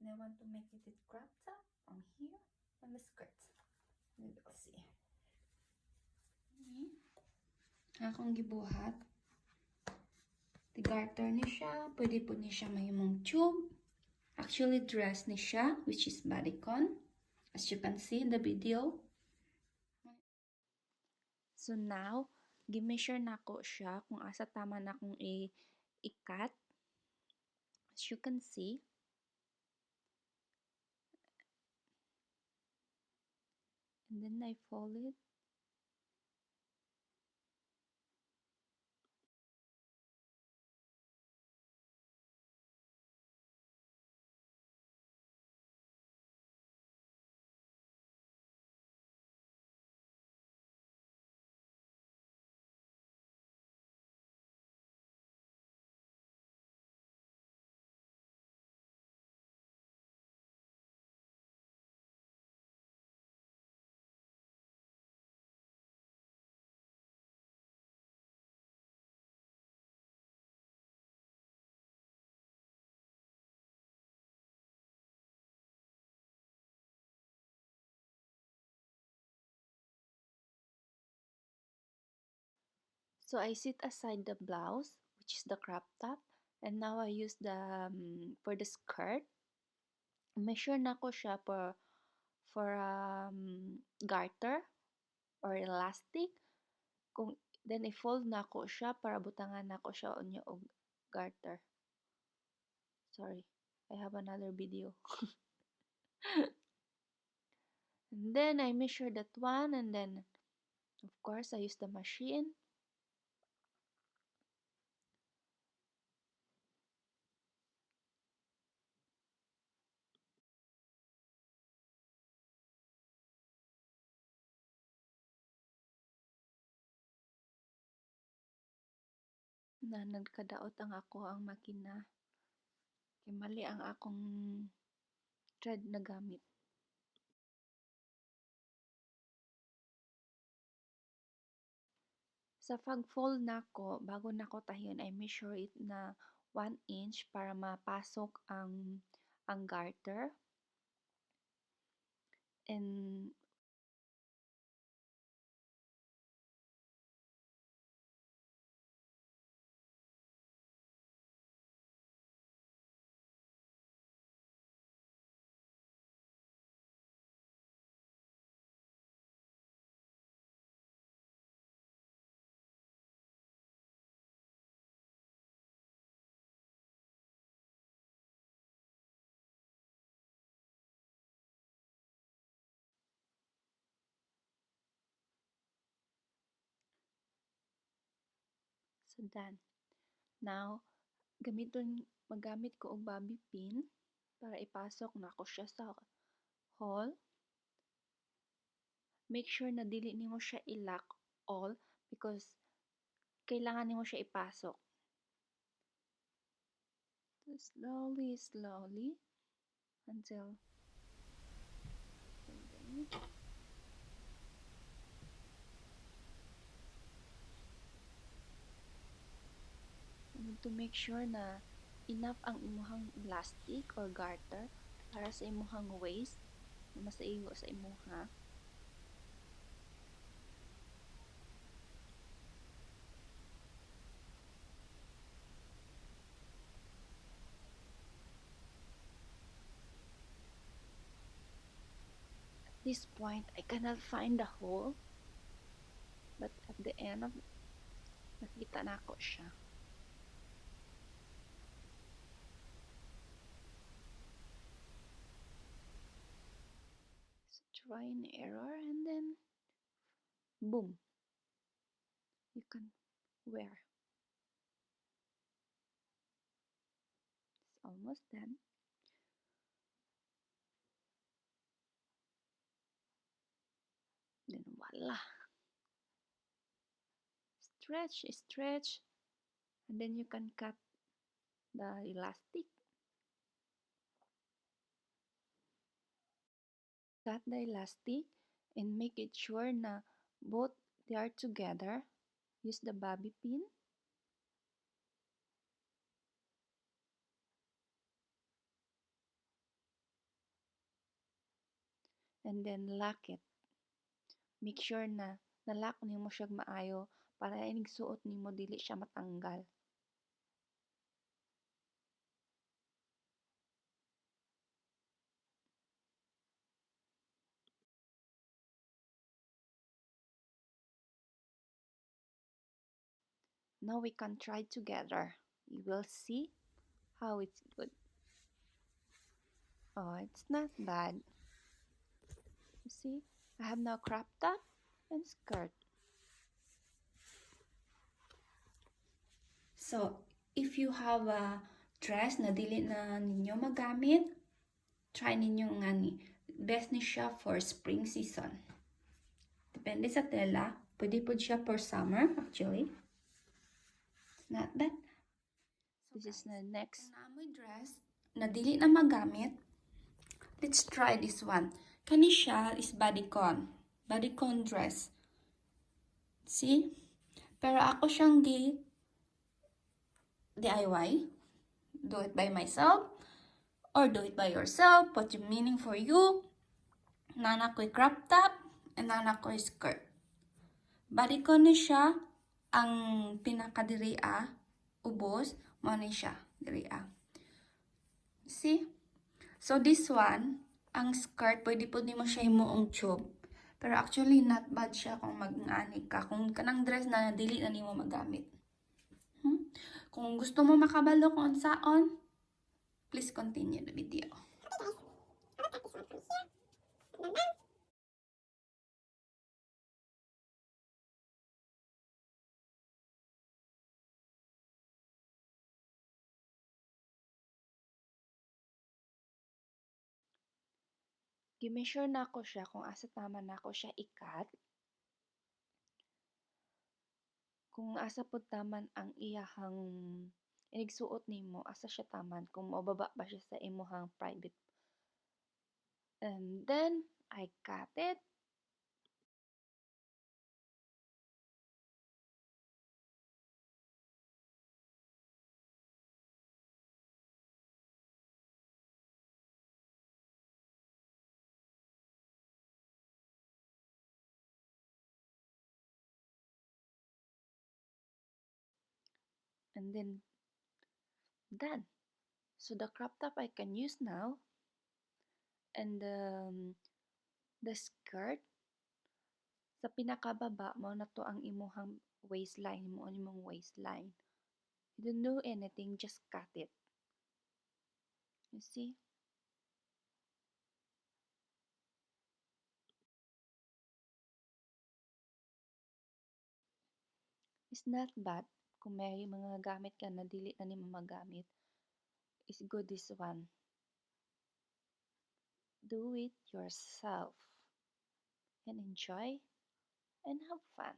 And I want to make it a crop top from here on the skirt. We will see. Akong gibuhat. Tigarter ni siya. Pwede po ni siya mayumong tube. Actually, dress ni siya, which is bodycon. As you can see in the video. So now, gi-measure na ko siya kung asa tama na kung i-cut. As you can see. And then I fold it. So I set aside the blouse, which is the crop top, and now I use the for the skirt. Measure na ko siya for garter or elastic. Then i-fold na ko siya para butangan na ko siya unya og garter. Sorry, I have another video. And then I measure that one, and then of course I use the machine. Na nagkadaot ang ako ang makina. Kay mali ang akong thread na gamit. Sa pag-fold nako, bago nako tahiyon, I measure it na 1 inch para mapasok ang garter. And so done. Now, magamit ko og bobby pin para ipasok nako siya sa hole. Make sure na dili nimo siya i-lock all because kailangan nimo siya ipasok. So slowly until you need to make sure na enough ang imuhang elastic or garter para sa imuhang waist na masaigo sa imuha. At this point, I cannot find the hole, but at the end of nakita na ako siya. So try and error, and then boom, you can wear. It's almost done. Then voila, stretch, and then you can cut the elastic. Cut the elastic and make it sure na both they are together. Use the bobby pin. and then lock it. Make sure na nalock nimo siya maayo para inig suot nimo dili siya matanggal. Now we can try together. You will see how it's good. Oh, it's not bad. You see, I have now crop top and skirt. So, if you have a dress na dili na ninyo magamit, try ninyo nga ni. Best ni siya for spring season. Depende sa tela. Pwede po siya for summer, actually. It's not bad. So this is the next. Kung naamoy dress na dili na magamit, let's try this one. Kani siya is bodycon. Bodycon dress. See? Pero ako siyang DIY. Do it by myself. Or do it by yourself. Put your meaning for you. Nana ko'y crop top. And nana ko'y skirt. Bodycon ni siya. Ang pinakadiriya. Ubos. Mo ni siya. Diriya. See? So this one. Ang skirt. Pwede po di mo siya imuong tube. Pero actually, not bad siya kung mag-ani ka. Kung kanang dress na dili na nimo magamit. Kung gusto mo makabalo kung saan, please continue the video. Gi-measure na ako siya kung asa tama na ako siya i-cut. Kung asa po taman ang iyahang inigsuot nimo, asa siya taman, kung mababa ba siya sa imuhang private. And then, I cut it. And then, done. So the crop top I can use now. And the skirt, sa pinakababa, mo na to ang imuhang waistline, mo imong waistline. You don't do anything, just cut it. You see? It's not bad. Kung may mga gamit ka na dili na nimo magamit, is good this one. Do it yourself and enjoy and have fun.